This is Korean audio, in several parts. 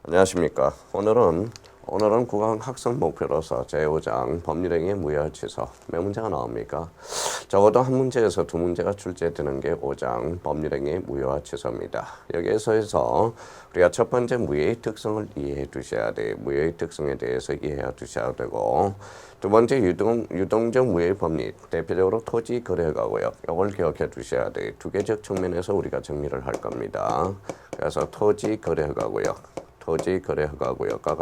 안녕하십니까. 오늘은 국악 학습 목표로서 제5장 법률행위 무효 취소 몇 문제가 나옵니까? 적어도 한 문제에서 두 문제가 출제되는 게 5장 법률행위 무효 취소입니다. 여기에서 우리가 첫 번째 무효의 특성을 이해해 두셔야 돼요. 무효의 특성에 대해서 이해해 두셔야 되고, 두 번째 유동적 무효의 법리, 대표적으로 토지 거래가고요. 이걸 기억해 두셔야 돼요. 두 개적 측면에서 우리가 정리를 할 겁니다. 그래서 토지 거래가고요. 토지 거래 허가구역과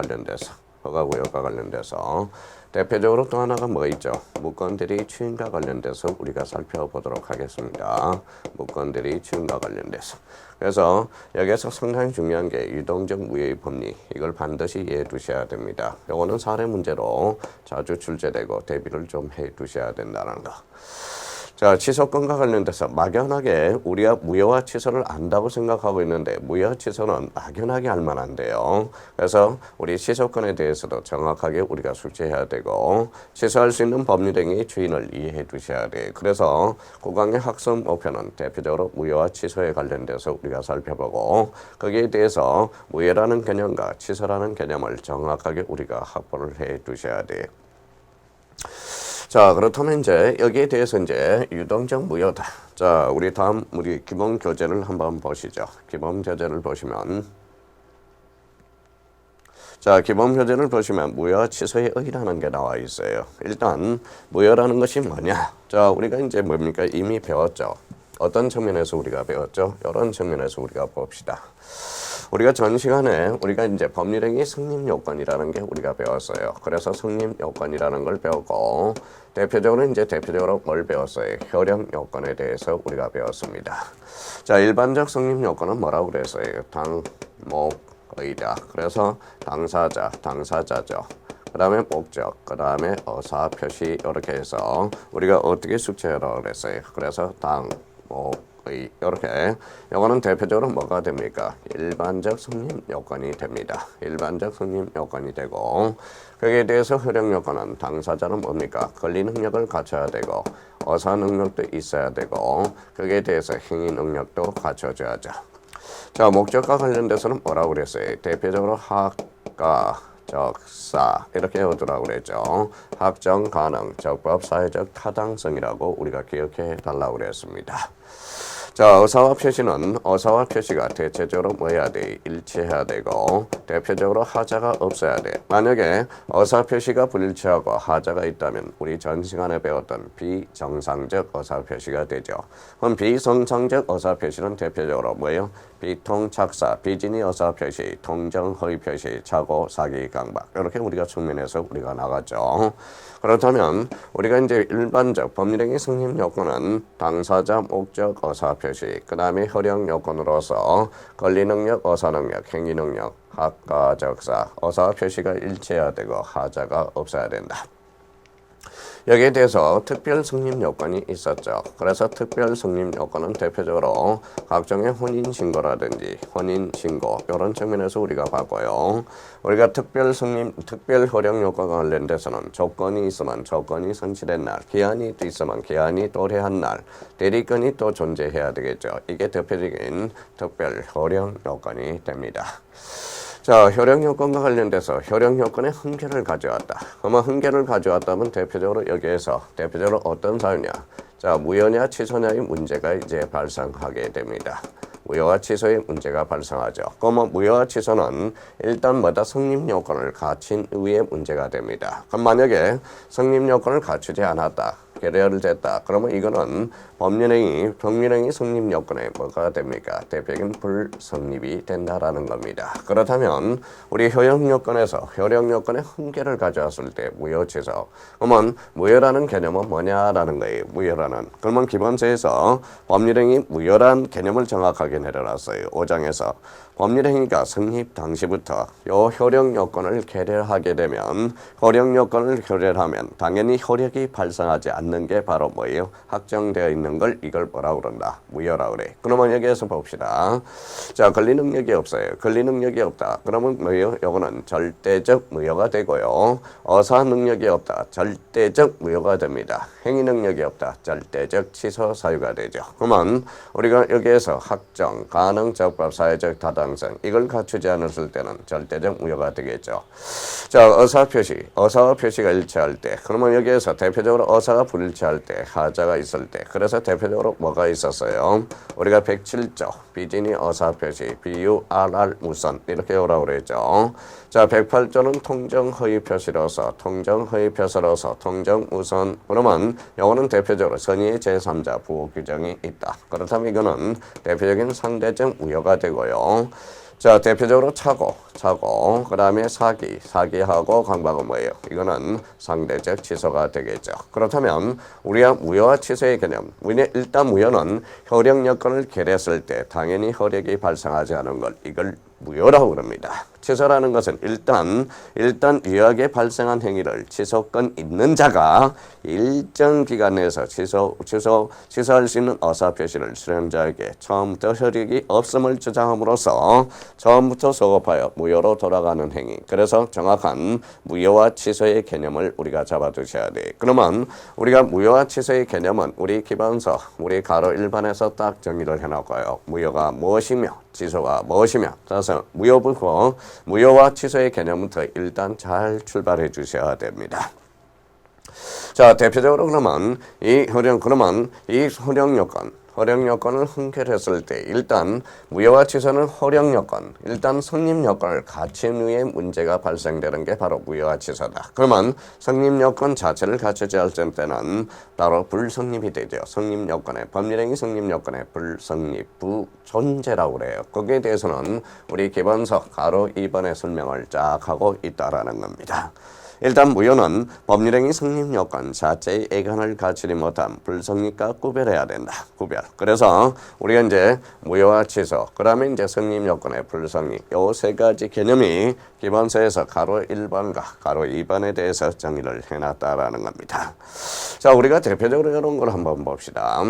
관련돼서 대표적으로 또 하나가 뭐 있죠? 무건대리 추인과 관련돼서 우리가 살펴보도록 하겠습니다. 무건대리 추인과 관련돼서. 그래서 여기서 상당히 중요한 게 유동적 무효의 법리, 이걸 반드시 이해해 두셔야 됩니다. 요거는 사례 문제로 자주 출제되고 대비를 좀 해 두셔야 된다는 거. 자, 취소권과 관련돼서 막연하게 우리가 무효와 취소를 안다고 생각하고 있는데 무효와 취소는 막연하게 알 만한데요. 그래서 우리 취소권에 대해서도 정확하게 우리가 숙지해야 되고, 취소할 수 있는 법률행위 주인을 이해해 두셔야 돼요. 그래서 국악의 학습 목표는 대표적으로 무효와 취소에 관련돼서 우리가 살펴보고, 거기에 대해서 무효라는 개념과 취소라는 개념을 정확하게 우리가 확보를 해 두셔야 돼요. 자, 그렇다면 이제 여기에 대해서 이제 유동적 무효다. 자, 우리 기본 교재를 한번 보시죠. 기본 교재를 보시면, 무효 취소의 의라는 게 나와 있어요. 일단 무효라는 것이 뭐냐? 자, 우리가 이제 뭡니까? 이미 배웠죠. 어떤 측면에서 우리가 배웠죠? 이런 측면에서 우리가 봅시다. 우리가 전 시간에 우리가 이제 법률행위 성립 요건이라는 게 우리가 배웠어요. 그래서 성립 요건이라는 걸 배웠고, 대표적으로 뭘 배웠어요? 효력 요건에 대해서 우리가 배웠습니다. 자, 일반적 성립 요건은 뭐라고 그랬어요? 의다. 그래서 당사자죠. 그 다음에 목적, 그 다음에 어사, 표시, 이렇게 해서 우리가 어떻게 숙제하라고 그랬어요? 그래서 이렇게, 이거는 대표적으로 뭐가 됩니까? 일반적 성립 요건이 됩니다. 일반적 성립 요건이 되고, 거기에 대해서 효력 요건은 당사자는 뭡니까? 권리 능력을 갖춰야 되고, 어사 능력도 있어야 되고, 거기에 대해서 행위 능력도 갖춰줘야죠. 자, 목적과 관련돼서는 뭐라고 그랬어요? 대표적으로 학과, 적사 이렇게 얻으라고 그랬죠. 학정 가능, 적법 사회적 타당성이라고 우리가 기억해 달라고 그랬습니다. 자, 어사와 표시가 대체적으로 뭐 해야 돼? 일치해야 되고, 대표적으로 하자가 없어야 돼. 만약에 어사 표시가 불일치하고 하자가 있다면 우리 전 시간에 배웠던 비정상적 어사 표시가 되죠. 그럼 비정상적 어사 표시는 대표적으로 뭐예요? 비통착사, 비진의 어사 표시, 통정허위 표시, 착오, 사기, 강박, 이렇게 우리가 측면에서 우리가 나갔죠. 그렇다면 우리가 이제 일반적 법률행위 성립 요건은 당사자, 목적, 어사 표시, 그 다음에 효력 요건으로서 권리 능력, 어사 능력, 행위 능력, 학과, 적사, 어사 표시가 일치해야 되고 하자가 없어야 된다. 여기에 대해서 특별 성립 요건이 있었죠. 그래서 특별 성립 요건은 대표적으로 각종의 혼인신고라든지 혼인신고 이런 측면에서 우리가 봤고요. 우리가 특별 효력 요건과 관련돼서는 조건이 있으면 조건이 성취된 날, 기한이 있으면 기한이 도래한 날, 대리권이 또 존재해야 되겠죠. 이게 대표적인 특별 효력 요건이 됩니다. 자, 효력 요건과 관련돼서 효력 요건의 한계를 가져왔다. 그러면 한계를 가져왔다면 대표적으로 어떤 사유냐? 자, 무효냐 취소냐의 문제가 이제 발생하게 됩니다. 무효와 취소의 문제가 발생하죠. 그러면 무효와 취소는 일단 성립 요건을 갖춘 이후에 문제가 됩니다. 그럼 만약에 성립 요건을 갖추지 않았다, 결렬됐다. 그러면 이거는 법률행위 성립 요건에 뭐가 됩니까? 대표적인 불성립이 된다라는 겁니다. 그렇다면 우리 효력 요건의 한계를 가져왔을 때 무효 취소. 그러면 무효라는 개념은 뭐냐라는 거예요. 그러면 기본서에서 법률행위 무효란 개념을 정확하게 내려놨어요. 5장에서 법률행위가 성립 당시부터 요 효력 요건을 결렬하게 되면, 당연히 효력이 발생하지 않는 있는 게 바로 뭐예요? 확정되어 있는 걸 이걸 뭐라고 그런다? 무효라고 그래. 그러면 여기에서 봅시다. 자, 권리 능력이 없어요. 권리 능력이 없다. 그러면 뭐예요? 요거는 절대적 무효가 되고요. 어사 능력이 없다. 절대적 무효가 됩니다. 행위 능력이 없다. 절대적 취소 사유가 되죠. 그러면 우리가 여기에서 확정, 가능, 적법, 사회적 타당성 이걸 갖추지 않았을 때는 절대적 무효가 되겠죠. 자, 어사 표시. 어사와 표시가 일치할 때 그러면 여기에서 대표적으로 어사가 불일치할 때 하자가 있을 때 그래서 대표적으로 뭐가 있었어요? 우리가 107조 비진이 어사 표시 비유 RR 무선 이렇게 오라고 그랬죠. 자, 108조는 통정 허위 표시로서 통정 허위 표시로서 통정 우선 그러면 요거는 대표적으로 선의의 제3자 부호 규정이 있다. 그렇다면 이거는 대표적인 상대적 무효가 되고요. 자, 대표적으로 차고, 그 다음에 사기하고 강박은 뭐예요? 이거는 상대적 취소가 되겠죠. 그렇다면 우리가 무효와 취소의 개념, 일단 무효는 효력 여건을 결했을 때 당연히 효력이 발생하지 않은 걸 이걸 무효라고 그럽니다. 취소라는 것은 일단 유효하게 발생한 행위를 취소권 있는 자가 일정 기간 내에서 취소할 수 있는 어사 표시를 수령자에게 처음부터 효력이 없음을 주장함으로써 처음부터 소급하여 무효로 돌아가는 행위. 그래서 정확한 무효와 취소의 개념을 우리가 잡아두셔야 돼. 그러면 우리가 무효와 취소의 개념은 우리 기본서, 우리 가로 1번에서 딱 정의를 해놓고요. 무효가 무엇이며 취소가 무엇이며 따라서 무효와 취소의 개념부터 일단 잘 출발해 주셔야 됩니다. 자, 대표적으로 그러면 이 허령 요건을 흥결했을 때 일단 무효와 취소는 허령 요건, 일단 성립 요건을 갖춘 후에 문제가 발생되는 게 바로 무효와 취소다. 그러면 성립 요건 자체를 갖추지 않을 때는 바로 불성립이 되죠. 성립 요건의 법률행위 성립 요건의 불성립, 부존재라고 그래요. 거기에 대해서는 우리 기본서 가로 2번의 설명을 쫙 하고 있다라는 겁니다. 일단 무효는 법률행위 성립 요건 자체의 애간을 갖추지 못한 불성립과 구별해야 된다. 구별. 그래서 우리가 이제 무효와 취소, 그다음에 이제 성립 요건의 불성립, 요 세 가지 개념이 기본서에서 가로 1번과 가로 2번에 대해서 정의를 해놨다라는 겁니다. 자, 우리가 대표적으로 이런 걸 한번 봅시다.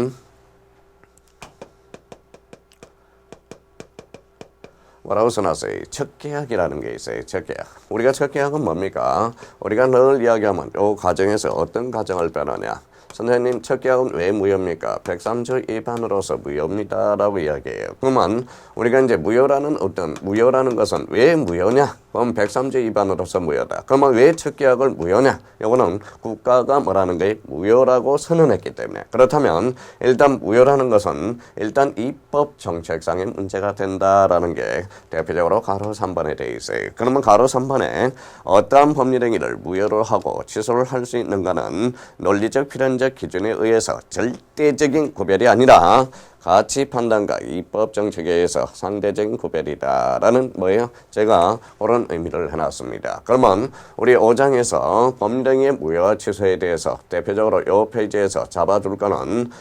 뭐라고 써놨어요? 첫 계약이라는 게 있어요. 첫 계약. 우리가 첫 계약은 뭡니까? 우리가 늘 이야기하면 이 과정에서 어떤 과정을 빼느냐? 선생님, 첫 계약은 왜 무효입니까? 103조 위반으로서 무효입니다라고 이야기해요. 그러면 우리가 이제 무효라는 것은 왜 무효냐? 그럼 103조 위반으로서 무효다. 그러면 왜 첫 계약을 무효냐? 이거는 국가가 뭐라는 게 무효라고 선언했기 때문에. 그렇다면 일단 무효라는 것은 일단 입법 정책상의 문제가 된다라는 게 대표적으로 가로 3번에 되어 있어요. 그러면 가로 3번에 어떠한 법률행위를 무효로 하고 취소를 할 수 있는가는 논리적 필연적 기준에 의해서 절대적인 구별이 아니라 가치 판단과 입법 정책에 의해서 상대적인 구별이다라는 뭐예요? 제가 그런 의미를 해놨습니다. 그러면 우리 5장에서 법률행위의 무효와 취소에 대해서 대표적으로 이 페이지에서 잡아둘 거는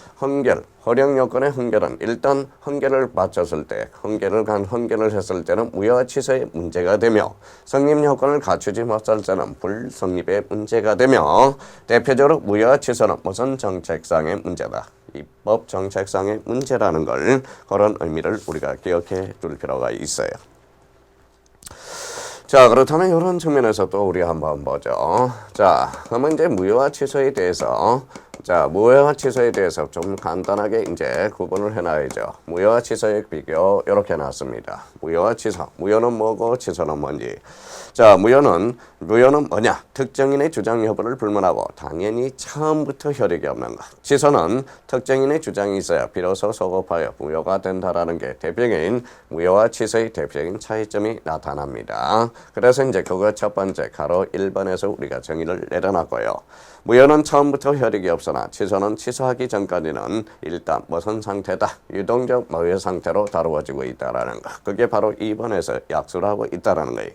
허령 요건의 흥결은 일단 흥결을 마쳤을 때, 흥결을 했을 때는 무효와 취소의 문제가 되며 성립 요건을 갖추지 못할 때는 불성립의 문제가 되며 대표적으로 무효와 취소는 무슨 정책상의 문제다. 입법 정책상의 문제라는 걸 그런 의미를 우리가 기억해 둘 필요가 있어요. 자, 그렇다면 이런 측면에서 또 우리 한번 보죠. 자, 그러면 이제 무효와 취소에 대해서 좀 간단하게 이제 구분을 해놔야죠. 무효와 취소의 비교 이렇게 해놨습니다. 무효와 취소. 무효는 뭐고 취소는 뭔지. 자, 무효는 뭐냐? 특정인의 주장 여부를 불문하고 당연히 처음부터 효력이 없는 것. 취소는 특정인의 주장이 있어야 비로소 소급하여 무효가 된다라는 게 대표적인 무효와 취소의 대표적인 차이점이 나타납니다. 그래서 이제 그거 첫 번째 가로 1번에서 우리가 정의를 내려놨고요. 무효는 처음부터 효력이 없으나 취소는 취소하기 전까지는 일단 무슨 상태다. 유동적 무효 상태로 다루어지고 있다라는 거. 그게 바로 2번에서 약수를 하고 있다라는 거예요.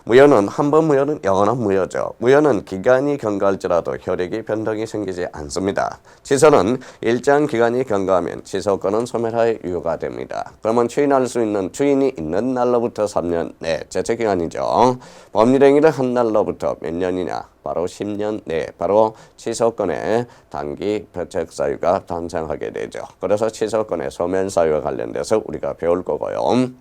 무효는 한 번 무효는 영원한 무효죠. 무효는 기간이 경과할지라도 효력이 변동이 생기지 않습니다. 취소는 일정 기간이 경과하면 취소권은 소멸하여 유효가 됩니다. 그러면 추인할 수 있는 주인이 있는 날로부터 3년 내 제척기간이죠. 법률행위를 한 날로부터 몇 년이냐? 바로 10년 내에 바로 취소권의 단기 배척 사유가 탄생하게 되죠. 그래서 취소권의 소멸 사유와 관련돼서 우리가 배울 거고요.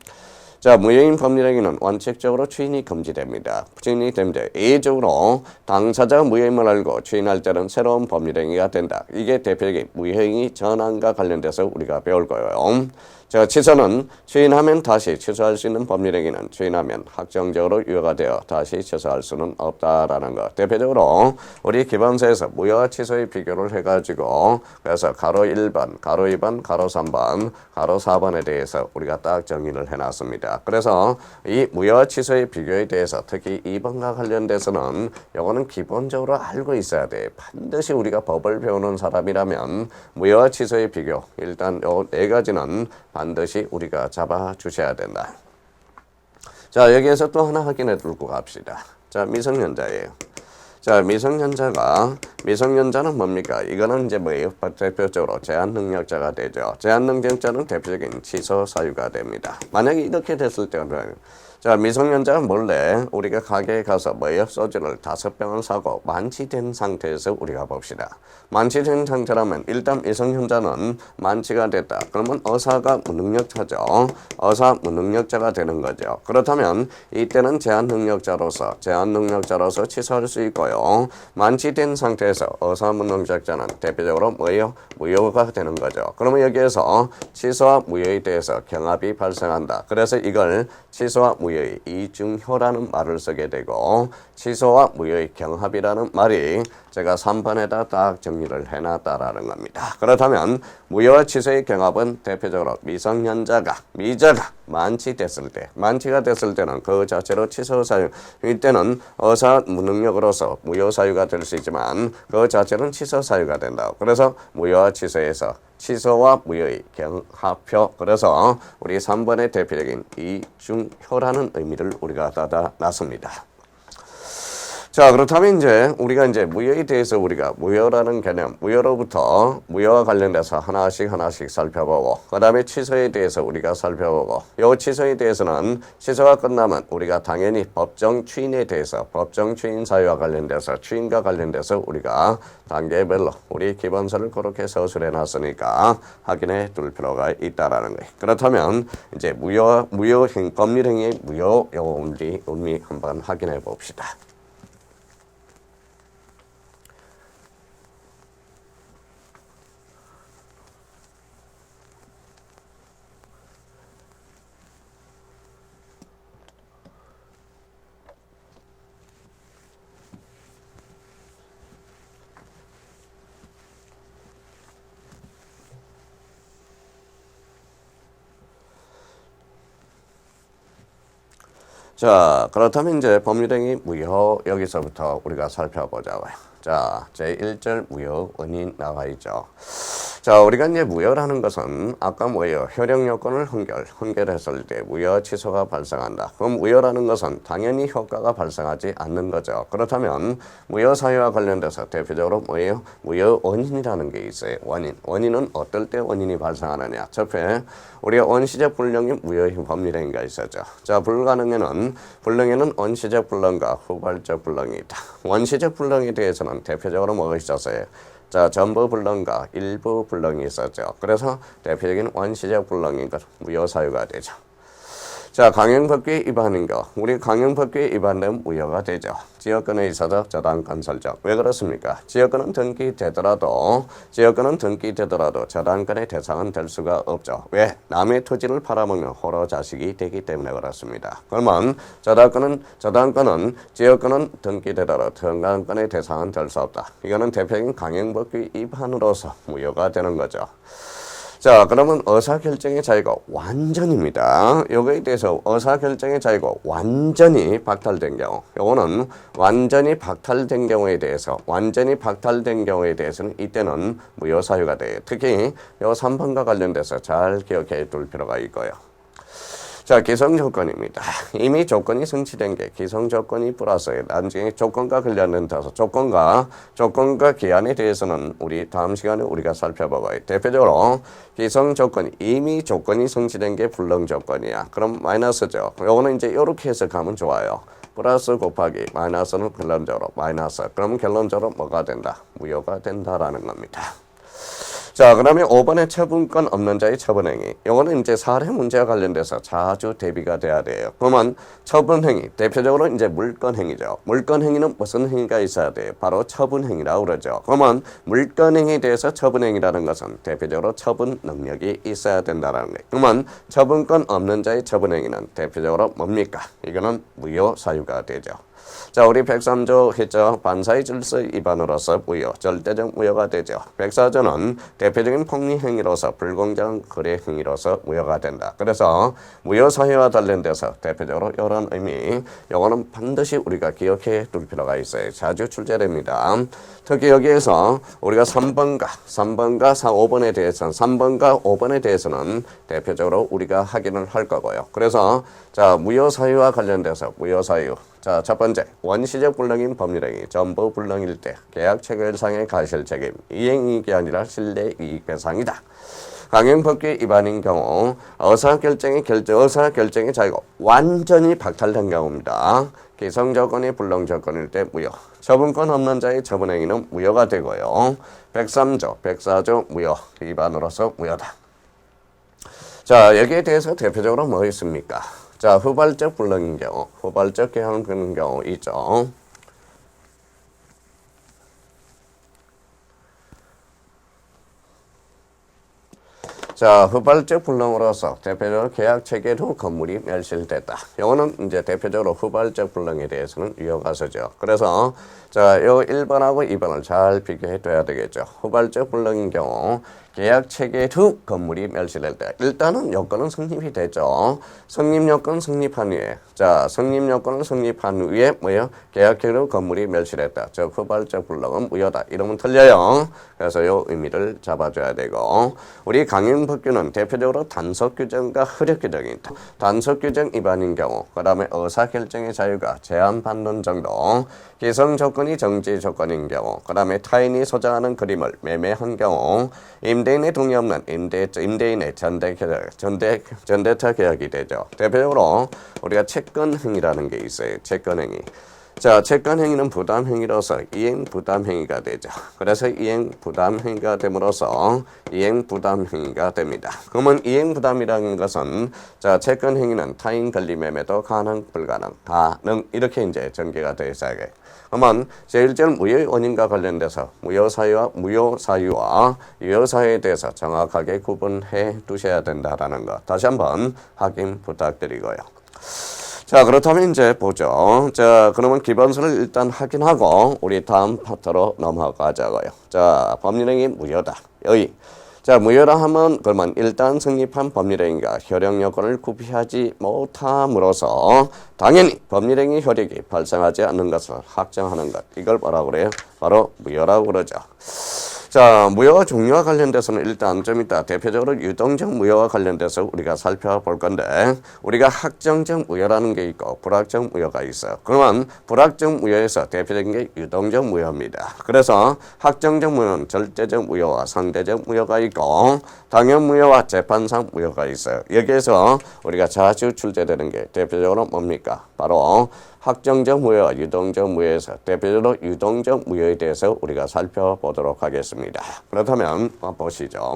자, 무효인 법률행위는 원칙적으로 추인이 금지됩니다. 추인이 됩니다. 예외적으로 당사자가 무효임을 알고 추인할 때는 새로운 법률행위가 된다. 이게 대표적인 무효행위 전환과 관련돼서 우리가 배울 거예요. 자, 취소는 추인하면 다시 취소할 수 있는 법률행위는 추인하면 확정적으로 유효가 되어 다시 취소할 수는 없다라는 것. 대표적으로 우리 기본서에서 무효와 취소의 비교를 해가지고 그래서 가로 1번, 가로 2번, 가로 3번, 가로 4번에 대해서 우리가 딱 정의를 해놨습니다. 그래서 이 무효와 취소의 비교에 대해서 특히 2번과 관련돼서는 이거는 기본적으로 알고 있어야 돼. 반드시 우리가 법을 배우는 사람이라면 무효와 취소의 비교 일단 요 네 가지는 반드시 우리가 잡아주셔야 된다. 자, 여기에서 또 하나 확인해 두고 갑시다. 자, 미성년자예요. 자, 미성년자는 뭡니까? 이거는 이제 뭐예요? 대표적으로 제한능력자가 되죠. 제한능력자는 대표적인 취소 사유가 됩니다. 만약에 이렇게 됐을 때는 자, 미성년자가 몰래 우리가 가게에 가서 뭐예요? 소주를 5병을 사고 만취된 상태에서 우리가 봅시다. 만취된 상태라면 일단 미성년자는 만취가 됐다. 그러면 의사가 무능력자죠. 의사 무능력자가 되는 거죠. 그렇다면 이때는 제한능력자로서 취소할 수 있고요. 만취된 상태에서 의사 무능력자는 대표적으로 뭐예요? 무효가 되는 거죠. 그러면 여기에서 취소와 무효에 대해서 경합이 발생한다. 그래서 이걸 취소와 무효의 이중효라는 말을 쓰게 되고 취소와 무효의 경합이라는 말이 제가 3번에다 딱 정리를 해놨다라는 겁니다. 그렇다면 무효와 취소의 경합은 대표적으로 미성년자가 만취됐을 때, 만취가 됐을 때는 그 자체로 취소 사유, 이때는 의사 무능력으로서 무효 사유가 될 수 있지만 그 자체는 취소 사유가 된다. 그래서 무효와 취소에서 취소와 무효의 경합효. 그래서 우리 3번의 대표적인 이중효라는 의미를 우리가 받아놨습니다. 자, 그렇다면 이제 우리가 이제 무효에 대해서 우리가 무효라는 개념, 무효로부터 무효와 관련돼서 하나씩 살펴보고, 그 다음에 취소에 대해서 우리가 살펴보고, 요 취소에 대해서는 취소가 끝나면 우리가 당연히 법정 추인에 대해서, 법정 추인 사유와 관련돼서, 추인과 관련돼서 우리가 단계별로 우리 기본서를 그렇게 서술해 놨으니까 확인해 둘 필요가 있다라는 거예요. 그렇다면 이제 법률행위의 무효 요 의미 한번 확인해 봅시다. 자, 그렇다면 이제 법률행위 무효 여기서부터 우리가 살펴보자고요. 자, 제1절 무효 원인 나와 있죠. 자, 우리가 이제 무효라는 것은 아까 뭐예요? 효력 요건을 헌결했을 때 무효 취소가 발생한다. 그럼 무효라는 것은 당연히 효과가 발생하지 않는 거죠. 그렇다면 무효 사유와 관련돼서 대표적으로 뭐예요? 무효 원인이라는 게 있어요. 원인은 어떨 때 원인이 발생하느냐. 첫째, 우리가 원시적 불능이 무효인 법률행위가 있었죠. 자, 불가능에는 원시적 불능과 후발적 불능이 있다. 원시적 불능에 대해서는 대표적으로 뭐가 있었어요? 자, 전부 불능과 일부 불능이 있었죠. 그래서 대표적인 원시적 불능인 것 무효 사유가 되죠. 자, 강행법규에 위반인 거. 우리 강행법규에 위반되면 무효가 되죠. 지역권에 있어서 저당권 설정. 왜 그렇습니까? 지역권은 등기되더라도 저당권의 대상은 될 수가 없죠. 왜? 남의 토지를 팔아먹는 호로 자식이 되기 때문에 그렇습니다. 그러면 저당권은 지역권은 등기되더라도 저당권의 대상은 될 수 없다. 이거는 대표적인 강행법규 위반으로서 무효가 되는 거죠. 자, 그러면 의사결정의 자유가 완전입니다. 요거에 대해서 의사결정의 자유가 완전히 박탈된 경우, 요거는 완전히 박탈된 경우에 대해서는 이때는 무효 사유가 돼요. 특히 요 3번과 관련돼서 잘 기억해 둘 필요가 있고요. 자, 기성조건입니다. 이미 조건이 성취된 게 기성조건이 플러스에 나중에 조건과 관련된 타서 조건과 기한에 대해서는 우리 다음 시간에 우리가 살펴봐봐요. 대표적으로 기성조건이 이미 조건이 성취된 게 불능조건이야. 그럼 마이너스죠. 요거는 이제 이렇게 해서 가면 좋아요. 플러스 곱하기 마이너스는 결론적으로 마이너스. 그럼 결론적으로 뭐가 된다? 무효가 된다라는 겁니다. 자, 그러면 5번에 처분권 없는 자의 처분행위. 이거는 이제 사례 문제와 관련돼서 자주 대비가 돼야 돼요. 그러면 처분행위, 대표적으로 이제 물권행위죠. 물권행위는 무슨 행위가 있어야 돼요? 바로 처분행위라고 그러죠. 그러면 물권행위에 대해서 처분행위라는 것은 대표적으로 처분 능력이 있어야 된다는 거예요. 그러면 처분권 없는 자의 처분행위는 대표적으로 뭡니까? 이거는 무효 사유가 되죠. 자, 우리 103조 했죠. 반사의 질서 위반으로서 무효, 절대적 무효가 되죠. 104조는 대표적인 폭리 행위로서 불공정한 거래 행위로서 무효가 된다. 그래서 무효 사유와 관련돼서 대표적으로 이런 의미, 요거는 반드시 우리가 기억해 둘 필요가 있어요. 자주 출제됩니다. 특히 여기에서 우리가 3번과 5번에 대해서는 3번과 5번에 대해서는 대표적으로 우리가 확인을 할 거고요. 그래서 자, 무효 사유와 관련돼서 무효 사유. 자, 첫 번째, 원시적 불능인 법률행위, 전부 불능일 때 계약 체결상의 가실 책임, 이행이익이 아니라 실내이익 배상이다. 강행법규 위반인 경우 의사결정의 자유가 완전히 박탈된 경우입니다. 기성조건이 불능조건일 때 무효. 처분권 없는 자의 처분행위는 무효가 되고요. 104조 무효 위반으로서 무효다. 자, 여기에 대해서 대표적으로 뭐 있습니까? 자, 후발적 불능인 경우, 후발적 개헌 그런 경우 있죠. 자, 후발적 불능으로서 대표적으로 계약 체결 후 건물이 멸실됐다. 이거는 이제 대표적으로 후발적 불능에 대해서는 유효가서죠. 그래서 자, 요 1번하고 2번을 잘 비교해 둬야 되겠죠. 후발적 불능인 경우 계약 체결 후 건물이 멸실될 때 일단은 요건은 성립이 됐죠. 성립 요건 성립한 후에 성립 요건을 성립한 후에 뭐예요? 계약 체결 후 건물이 멸실했다. 즉 후발적 불능은 무효다. 이러면 틀려요. 그래서 요 의미를 잡아줘야 되고 우리 강행법규는 대표적으로 단속 규정과 흐력 규정이 있다. 단속 규정 위반인 경우 그 다음에 의사결정의 자유가 제한받는 정도 기성 조건이 정지 조건인 경우 그 다음에 타인이 소장하는 그림을 매매한 경우 임대인의 동의 없는 임대인의 전대차 계약이 되죠. 대표적으로 우리가 채권행위라는 게 있어요. 채권행위. 자, 채권행위는 부담행위로서 이행부담행위가 되죠. 그래서 이행부담행위가 됨으로써 이행부담행위가 됩니다. 그러면 이행부담이라는 것은 자, 채권행위는 타인 권리매매도 가능, 불가능, 가능 이렇게 이제 전개가 되어 있어야 해요. 그러면 제1절 무효의 원인과 관련돼서 무효사유와 유효사유에 대해서 정확하게 구분해 두셔야 된다라는 것 다시 한번 확인 부탁드리고요. 자, 그렇다면 이제 보죠. 자, 그러면 기본서를 일단 확인하고 우리 다음 파트로 넘어가자고요. 자, 법률행위 무효다. 여기. 자, 무효라 하면 그러면 일단 성립한 법률행위가 효력 요건을 구비하지 못함으로써 당연히 법률행위 효력이 발생하지 않는 것을 확정하는 것. 이걸 뭐라고 그래요? 바로 무효라고 그러죠. 자, 무효와 종류와 관련돼서는 일단 좀 이따 대표적으로 유동적 무효와 관련돼서 우리가 살펴볼 건데 우리가 확정적 무효라는 게 있고 불확정 무효가 있어요. 그러면 불확정 무효에서 대표적인 게 유동적 무효입니다. 그래서 확정적 무효는 절대적 무효와 상대적 무효가 있고 당연 무효와 재판상 무효가 있어요. 여기에서 우리가 자주 출제되는 게 대표적으로 뭡니까? 바로 확정적 무효와 유동적 무효에서 대표적으로 유동적 무효에 대해서 우리가 살펴보도록 하겠습니다. 그렇다면 보시죠.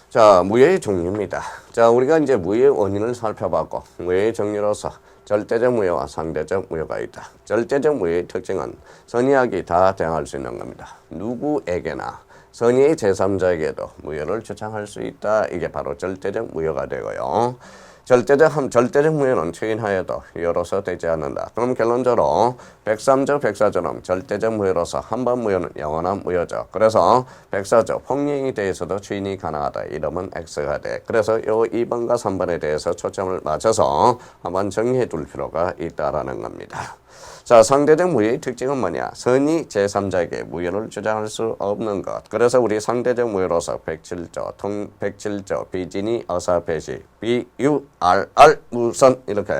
자, 무효의 종류입니다. 자, 우리가 이제 무효의 원인을 살펴봤고 무효의 종류로서 절대적 무효와 상대적 무효가 있다. 절대적 무효의 특징은 선의하기 다 대항할 수 있는 겁니다. 누구에게나 선의의 제3자에게도 무효를 주장할 수 있다. 이게 바로 절대적 무효가 되고요. 절대적 무효는 추인하여도 유효로서 되지 않는다. 그럼 결론적으로 103조, 104조는 절대적 무효로서 한 번 무효는 영원한 무효죠. 그래서 104조 폭행에 대해서도 추인이 가능하다. 이러면 X가 돼. 그래서 요 2번과 3번에 대해서 초점을 맞춰서 한번 정리해 둘 필요가 있다라는 겁니다. 자, 상대적 무효의 특징은 뭐냐? 선이 제3자에게 무효를 주장할 수 없는 것. 그래서 우리 상대적 무효로서 107조, 비진이 어사배시, 비유알알 무선 이렇게.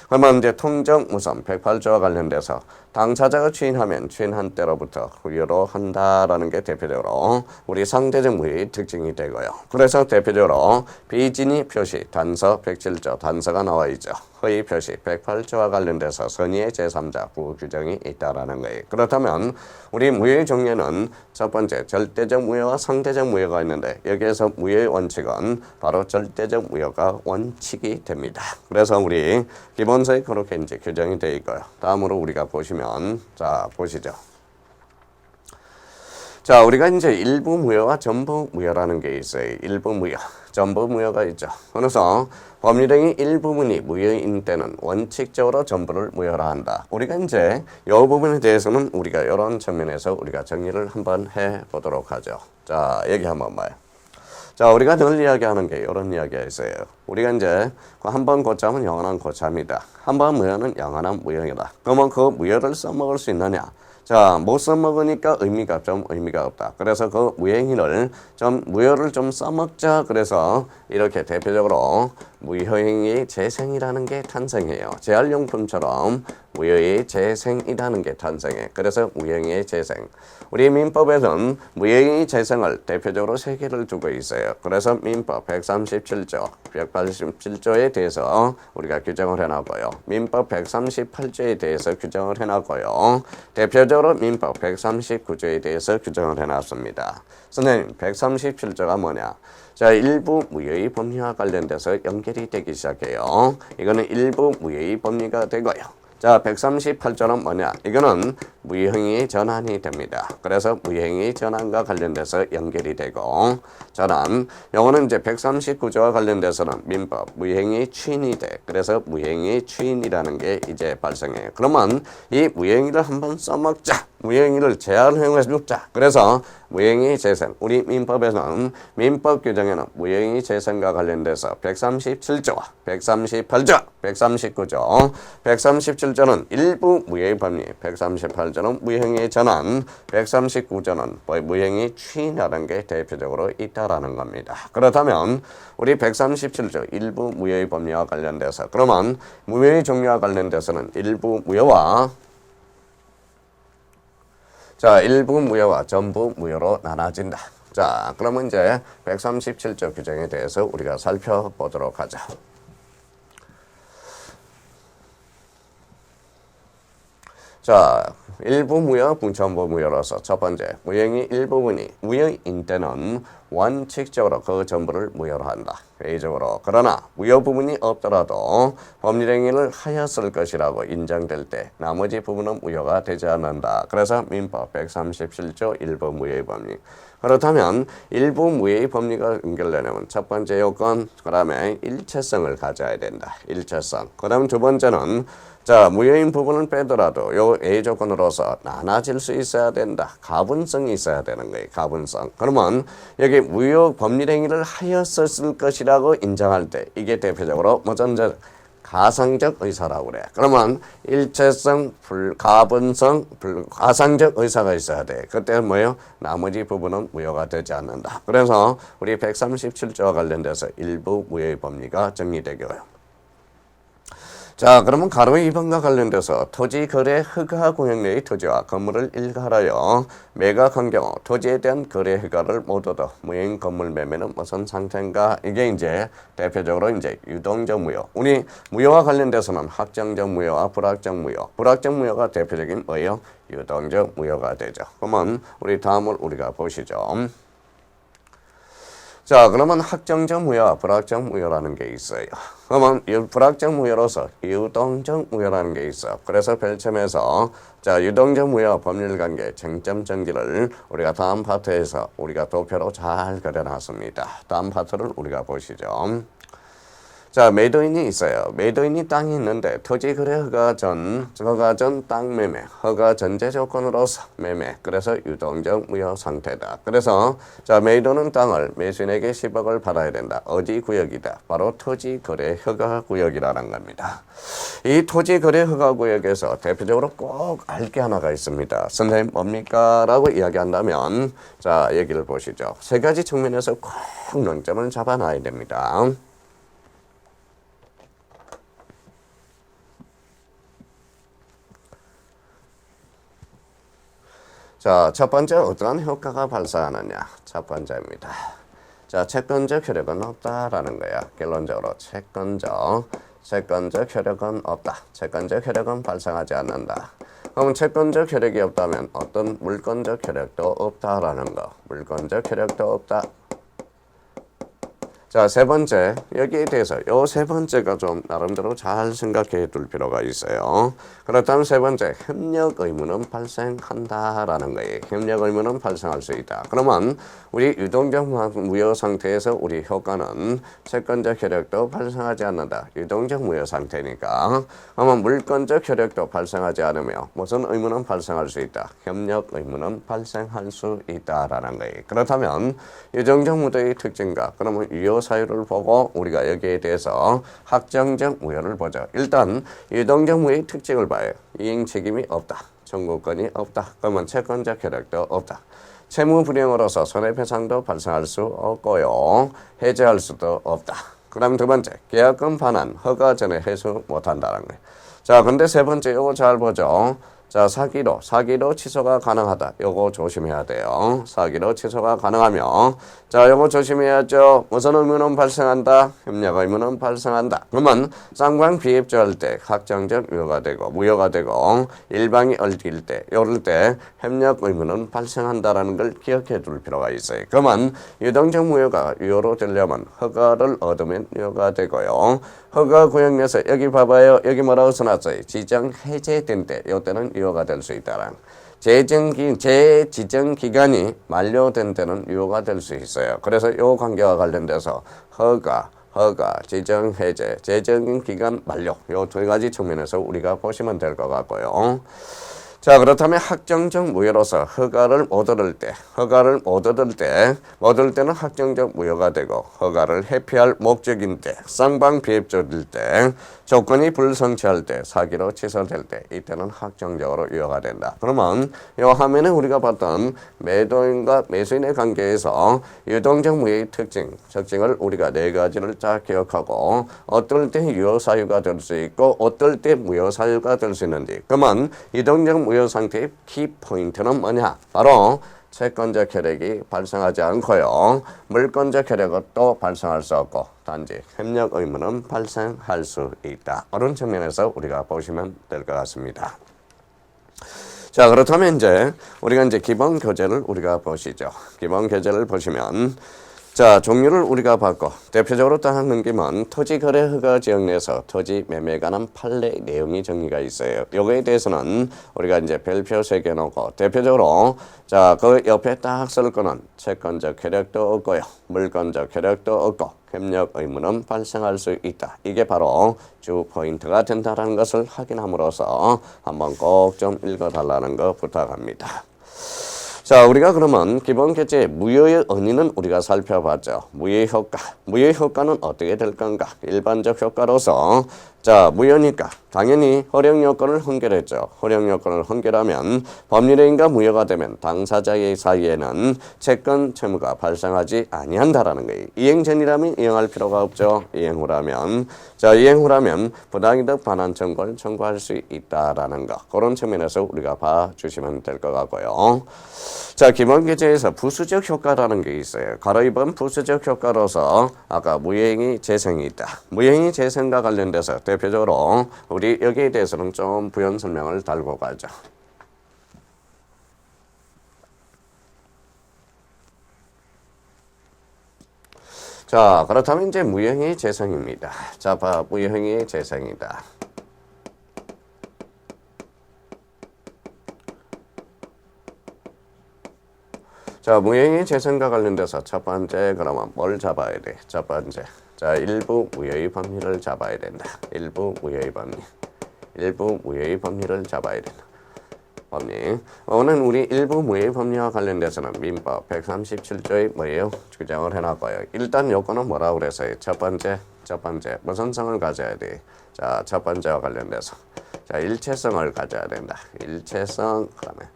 그러면 이제 통정 무선 108조와 관련돼서 당사자가 추인하면 추인한 때로부터 무효로 한다라는 게 대표적으로 우리 상대적 무효의 특징이 되고요. 그래서 대표적으로 비진이 표시 단서 107조 단서가 나와 있죠. 허위 표시 108조와 관련돼서 선의의 제3자 구규정이 있다라는 거예요. 그렇다면 우리 무효의 종류는 첫 번째 절대적 무효와 상대적 무효가 있는데 여기에서 무효의 원칙은 바로 절대적 무효가 원칙이 됩니다. 그래서 우리 기본서에 그렇게 이제 규정이 되어 있고요. 다음으로 우리가 보시면 자 보시죠. 자, 우리가 이제 일부 무효와 전부 무효라는 게 있어요. 일부 무효, 전부 무효가 있죠. 그래서 법률행위 일부분이 무효인 때는 원칙적으로 전부를 무효라 한다. 우리가 이제 이 부분에 대해서는 우리가 이런 측면에서 우리가 정리를 한번 해보도록 하죠. 자, 여기 한번 봐요. 자, 우리가 늘 이야기하는 게 이런 이야기가 있어요. 우리가 이제 한 번 고참은 영원한 고참이다. 한 번 무효는 영원한 무효이다. 그러면 그 무효를 써먹을 수 있느냐? 자, 못 써먹으니까 의미가 없다. 그래서 그 무효를 좀 써먹자. 그래서 이렇게 대표적으로 무효행위의 재생이라는 게 탄생해요. 재활용품처럼 무효의 재생이라는 게 탄생해. 그래서 무효행위의 재생. 우리 민법에는 무효행위 재생을 대표적으로 3개를 두고 있어요. 그래서 민법 137조, 187조에 대해서 우리가 규정을 해놨고요. 민법 138조에 대해서 규정을 해놨고요. 대표적으로 민법 139조에 대해서 규정을 해놨습니다. 선생님, 137조가 뭐냐? 자, 일부 무효의 법리와 관련돼서 연결이 되기 시작해요. 이거는 일부 무효의 법리가 되고요. 자, 138조는 뭐냐? 이거는 무효행위 전환이 됩니다. 그래서 무효행위 전환과 관련돼서 연결이 되고 전환. 요거는 이제 139조와 관련돼서는 민법 무효행위 추인이 돼. 그래서 무효행위 추인이라는 게 이제 발생해요. 그러면 이 무효행위를 한번 써먹자. 무효행위를 재활용해 줍자. 그래서 무효행위 재생. 우리 민법에서는 민법 규정에는 무효행위 재생과 관련돼서 137조와 138조, 139조, 137조는 일부 무효의 법리, 138조는 무효행위 전환, 139조는 무효행위 추인이라는 게 대표적으로 있다라는 겁니다. 그렇다면 우리 137조 일부 무효의 법리와 관련돼서 그러면 무효의 종류와 관련돼서는 일부 무효와 자, 일부 무효와 전부 무효로 나눠진다. 자, 그러면 이제 137조 규정에 대해서 우리가 살펴보도록 하죠. 자, 일부 무효, 전부 무효로서 첫 번째, 무효행위 일부분이 무효인 때는 원칙적으로 그 전부를 무효로 한다. 회의적으로. 그러나 무효 부분이 없더라도 법률행위를 하였을 것이라고 인정될 때 나머지 부분은 무효가 되지 않는다. 그래서 민법 137조 일부 무효의 법리. 그렇다면 일부 무효의 법리가 연결되려면 첫 번째 요건, 그 다음에 일체성을 가져야 된다. 일체성. 그 다음 두 번째는 자, 무효인 부분은 빼더라도 요 A 조건으로서 나눠질 수 있어야 된다. 가분성이 있어야 되는 거예요. 가분성. 그러면 여기 무효 법률행위를 하였을 것이라고 인정할 때 이게 대표적으로 뭐전제 가상적 의사라고 그래. 그러면 일체성, 가분성, 가상적 의사가 있어야 돼. 그때는 뭐예요? 나머지 부분은 무효가 되지 않는다. 그래서 우리 137조와 관련돼서 일부 무효의 법리가 정리되고요. 자, 그러면 가로 2번과 관련돼서 토지 거래 허가 구역내의 토지와 건물을 일가하여 매각한 경우 토지에 대한 거래 허가를 못 얻어 무효인 건물 매매는 무슨 상태인가? 이게 이제 대표적으로 이제 유동적 무효. 우리 무효와 관련돼서는 확정적 무효와 불확정 무효. 불확정 무효가 대표적인 뭐예요? 유동적 무효가 되죠. 그러면 우리 다음을 우리가 보시죠. 자, 그러면 확정적 무효와 불확정 무효라는 게 있어요. 그러면 이 불확정 무효로서 유동적 무효라는 게 있어. 그래서 별점에서 자, 유동적 무효 법률 관계 쟁점 정지를 우리가 다음 파트에서 우리가 도표로 잘 그려놨습니다. 다음 파트를 우리가 보시죠. 자, 매도인이 있어요. 매도인이 땅이 있는데 토지 거래 허가 전 땅 매매, 허가 전제 조건으로서 매매. 그래서 유동적 무효 상태다. 그래서 자, 매도는 땅을 매수인에게 10억을 받아야 된다. 어디 구역이다? 바로 토지 거래 허가 구역이라는 겁니다. 이 토지 거래 허가 구역에서 대표적으로 꼭 알 게 하나가 있습니다. 선생님 뭡니까? 라고 이야기한다면 자, 얘기를 보시죠. 세 가지 측면에서 꼭 논점을 잡아놔야 됩니다. 자, 첫 번째 어떠한 효과가 발생하느냐? 첫 번째입니다. 자, 채권적 효력은 없다라는 거야. 결론적으로 채권적 효력은 없다. 채권적 효력은 발생하지 않는다. 그럼 채권적 효력이 없다면 어떤 물권적 효력도 없다라는 거. 물권적 효력도 없다. 자, 세 번째, 여기에 대해서 요 세 번째가 좀 나름대로 잘 생각해 둘 필요가 있어요. 그렇다면 세 번째, 협력 의무는 발생한다라는 거예요. 협력 의무는 발생할 수 있다. 그러면 우리 유동적 무효 상태에서 우리 효과는 채권적 효력도 발생하지 않는다. 유동적 무효 상태니까. 그러면 물권적 효력도 발생하지 않으며 무슨 의무는 발생할 수 있다. 협력 의무는 발생할 수 있다라는 거예요. 그렇다면 유동적 무효의 특징과 그러면 유효 사유를 보고 우리가 여기에 대해서 확정적 무효를 보죠. 일단 유동적 무효의 특징을 봐요. 이행 책임이 없다. 청구권이 없다. 그러면 채권적 효력도 없다. 채무 불이행으로서 손해배상도 발생할 수 없고요. 해제할 수도 없다. 그 다음 두 번째, 계약금 반환 허가 전에 회수 못한다는 거예요. 자, 근데 세 번째 요거 잘 보죠. 자, 사기로 취소가 가능하다. 요거 조심해야 돼요. 사기로 취소가 가능하며 자, 요거 조심해야죠. 무슨 의무는 발생한다? 협력 의무는 발생한다. 그러면 쌍방 비협조할 때 확정적 무효가 되고 일방이 얽힐 때 요럴 때 협력 의무는 발생한다라는 걸 기억해 둘 필요가 있어요. 그러면 유동적 무효가 유효로 되려면 허가를 얻으면 유효가 되고요. 허가 구역 내에서 여기 봐봐요. 여기 뭐라고 써놨어요? 지정 해제된 때 요때는 유효가 될 수 있다라는 재지정 기간이 만료된 때는 유효가 될 수 있어요. 그래서 요 관계와 관련돼서 허가, 지정 해제, 재정 기간 만료 요 두 가지 측면에서 우리가 보시면 될 것 같고요. 자, 그렇다면 확정적 무효로서 허가를 못 얻을 때는 확정적 무효가 되고 허가를 회피할 목적인 때, 쌍방 비협조될 때, 조건이 불성취할 때, 사기로 취소될 때 이때는 확정적으로 유효가 된다. 그러면 이 화면에 우리가 봤던 매도인과 매수인의 관계에서 유동적 무효의 특징을 우리가 네 가지를 잘 기억하고 어떨 때 유효 사유가 될 수 있고 어떨 때 무효 사유가 될 수 있는지. 그러면 유동적 무효 상태의 키포인트는 뭐냐? 바로 채권적 효력이 발생하지 않고요. 물권적 효력은 또 발생할 수 없고 단지 협력 의무는 발생할 수 있다. 이런 측면에서 우리가 보시면 될 것 같습니다. 자, 그렇다면 우리가 기본 교재를 우리가 보시죠. 기본 교재를 보시면 자, 종류를 우리가 봤고 대표적으로 딱 넘기면 토지 거래 허가 지역 내에서 토지 매매에 관한 판례 내용이 정리가 있어요. 요거에 대해서는 우리가 별표 새겨놓고 대표적으로 자, 그 옆에 딱 쓸 거는 채권적 효력도 없고요. 물권적 효력도 없고 협력 의무는 발생할 수 있다. 이게 바로 주 포인트가 된다는 것을 확인함으로써 한번 꼭 좀 읽어달라는 거 부탁합니다. 자, 우리가 그러면 기본 교재 무효의 원인은 우리가 살펴봤죠. 무효의 효과는 어떻게 될 건가? 일반적 효과로서 자, 무효니까 당연히 허용 요건을 헌결했죠. 허용 요건을 헌결하면 법률행위가 무효가 되면 당사자의 사이에는 채권 채무가 발생하지 아니한다라는 거예요. 이행 전이라면 이행할 필요가 없죠. 이행 후라면 부당이득 반환 청구를 청구할 수 있다라는 거. 그런 측면에서 우리가 봐주시면 될 것 같고요. 자, 기본 교재에서 부수적 효과라는 게 있어요. 가로 2번 부수적 효과로서 아까 무효행위 재생이 있다. 무효행위 재생과 관련돼서 대표적으로 우리 여기에 대해서는 좀 부연 설명을 달고 가죠. 자, 그렇다면 무효행위 재생입니다. 자, 무효행위 재생이다. 자, 무형의 재성과 관련돼서 첫 번째 그러면 뭘 잡아야 돼? 첫 번째. 자, 일부 무효의 법리를 잡아야 된다. 일부 무효의 법리. 일부 무효의 법리를 잡아야 된다. 법리. 오늘 우리 일부 무효의 법리와 관련돼서는 민법 137조의 뭐예요? 규정을 해놨고요. 일단 요거는 뭐라고 그랬어요? 첫 번째 무슨 성을 가져야 돼? 자, 첫 번째와 관련돼서 자, 일체성을 가져야 된다. 일체성 그다음에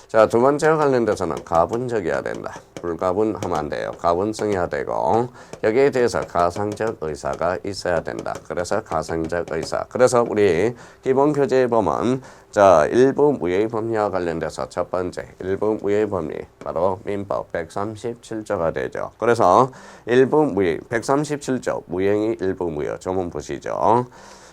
자, 두 번째와 관련돼서는 가분적이어야 된다. 불가분하면 안 돼요. 가분성이어야 되고 여기에 대해서 가상적 의사가 있어야 된다. 그래서 가상적 의사. 그래서 우리 기본 교재에 보면 자, 일부 무효의 법리와 관련돼서 첫 번째 일부 무효의 법리 바로 민법 137조가 되죠. 그래서 일부 무효 137조 무형이 일부 무효 조문 보시죠.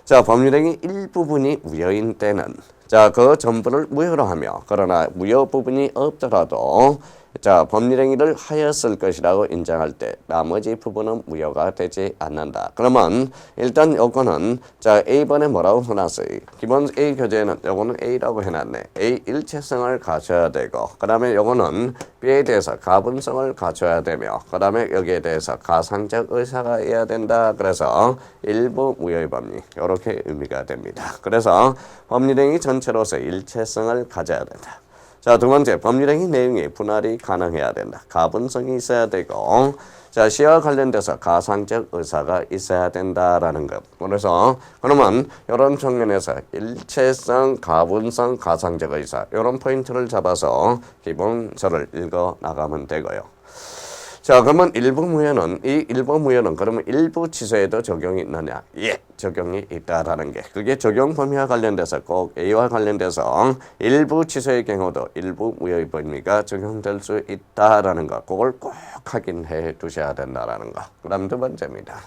자, 법률행위 일부분이 무효인 때는 자, 그 전부를 무효로 하며 그러나 무효 부분이 없더라도 자, 법률행위를 하였을 것이라고 인정할 때 나머지 부분은 무효가 되지 않는다. 그러면 일단 요거는 자, A번에 뭐라고 해놨어요? 기본 A 교재에는 요거는 A라고 해놨네. A 일체성을 갖춰야 되고 그 다음에 요거는 B에 대해서 가분성을 갖춰야 되며 그 다음에 여기에 대해서 가상적 의사가 있어야 된다. 그래서 일부 무효의 법리 이렇게 의미가 됩니다. 그래서 법률행위 전체로서 일체성을 가져야 된다. 자, 두 번째, 법률행위 내용이 분할이 가능해야 된다. 가분성이 있어야 되고, 자, 시와 관련돼서 가상적 의사가 있어야 된다라는 것. 그래서, 그러면, 이런 측면에서 일체성, 가분성, 가상적 의사, 이런 포인트를 잡아서 기본서를 읽어 나가면 되고요. 자, 그러면 일부 무효는 그러면 일부 취소에도 적용이 있느냐? 예, 적용이 있다라는 게 그게 적용 범위와 관련돼서 꼭 A와 관련돼서 일부 취소의 경우도 일부 무효의 범위가 적용될 수 있다라는 거, 그걸 꼭 확인해 두셔야 된다라는 거. 그다음 두 번째입니다.